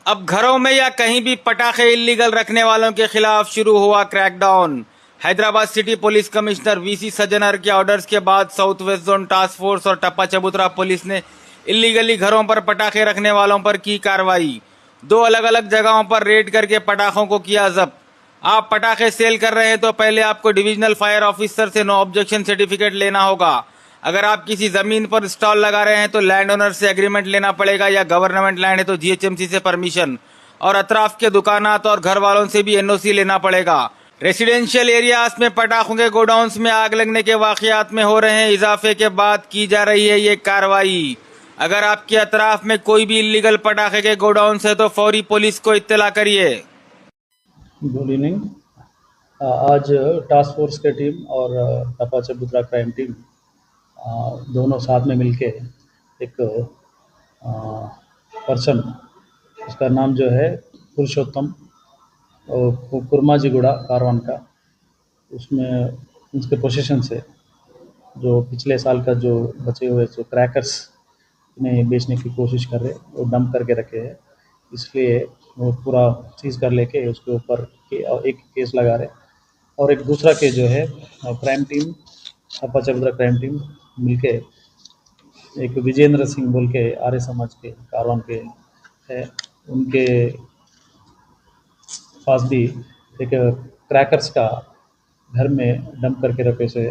अब घरों में या कहीं भी पटाखे इल्लीगल रखने वालों के खिलाफ शुरू हुआ crackdown. Hyderabad city police commissioner VC Sajjanar के ऑर्डर्स के बाद south west zone task force और टप्पा चबूतरा पुलिस ने इल्लीगली घरों पर पटाखे रखने वालों पर की कार्रवाई। दो अलग अलग जगहों पर रेड करके पटाखों को किया जब्त। आप पटाखे सेल कर रहे हैं तो पहले आपको डिविजनल फायर ऑफिसर से नो ऑब्जेक्शन सर्टिफिकेट लेना होगा। अगर आप किसी जमीन पर स्टॉल लगा रहे हैं तो लैंड ओनर से एग्रीमेंट लेना पड़ेगा, या गवर्नमेंट लैंड है तो जीएचएमसी से परमिशन, और अतराफ के दुकानात और घर वालों से भी एनओसी लेना पड़ेगा। रेसिडेंशियल एरियाज में पटाखों के गोडाउन्स में आग लगने के वाकयात में हो रहे हैं इजाफे के बाद की जा रही है ये कार्रवाई। अगर आपके अतराफ में कोई भी इलीगल पटाखे के गोडाउन्स है तो फौरी पुलिस को इत्तला करिए। Good evening. आज टास्क फोर्स के टीम और टप्पा चबूतरा क्राइम टीम दोनों साथ में मिलके एक पर्सन, उसका नाम जो है पुरुषोत्तम कुर्माजीगुड़ा कारवान का, उसमें उसके पोजीशन से जो पिछले साल का जो बचे हुए जो क्रैकर्स ने बेचने की कोशिश कर रहे, वो डंप करके रखे हैं। इसलिए वो पूरा चीज़ कर लेके उसके ऊपर एक केस लगा रहे, और एक दूसरा केस जो है क्राइम टीम, टप्पा चबूतरा क्राइम टीम मिलके एक विजेंद्र सिंह बोल के आर्य समाज के कारवान के है, उनके पास भी एक क्रैकर्स का घर में डंप करके रखे से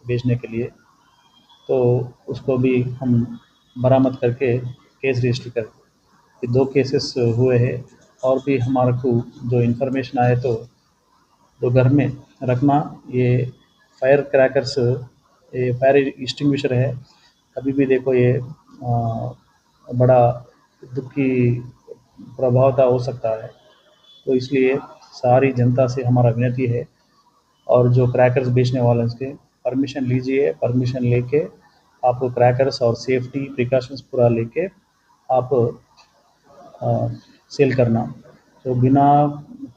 बेचने के लिए, तो उसको भी हम बरामद करके केस रजिस्टर कर। ये 2 केसेस हुए हैं, और भी हमारे को जो इन्फॉर्मेशन आए तो घर में रखना, ये फायर क्रैकर्स, ये फायर एक्सटिंग्विशर है, कभी भी देखो ये बड़ा दुख की प्रभावता हो सकता है। तो इसलिए सारी जनता से हमारा विनती है, और जो क्रैकर्स बेचने वाले उसके परमिशन लीजिए, परमिशन लेके आप क्रैकर्स और सेफ्टी प्रिकॉशंस पूरा लेके आप सेल करना। तो बिना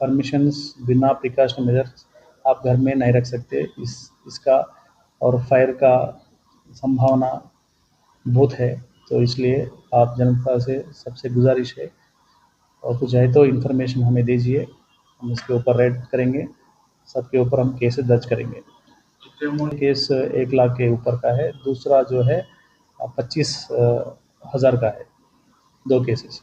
परमिशंस, बिना प्रिकॉशन मेजर्स आप घर में नहीं रख सकते। इसका और फायर का संभावना बहुत है, तो इसलिए आप जनता से सबसे गुजारिश है, और कुछ है तो इन्फॉर्मेशन हमें दीजिए, हम इसके ऊपर रेड करेंगे, सबके ऊपर हम केसेस दर्ज करेंगे। केस 1 लाख के ऊपर का है, दूसरा जो है 25,000 का है, 2 केसेस।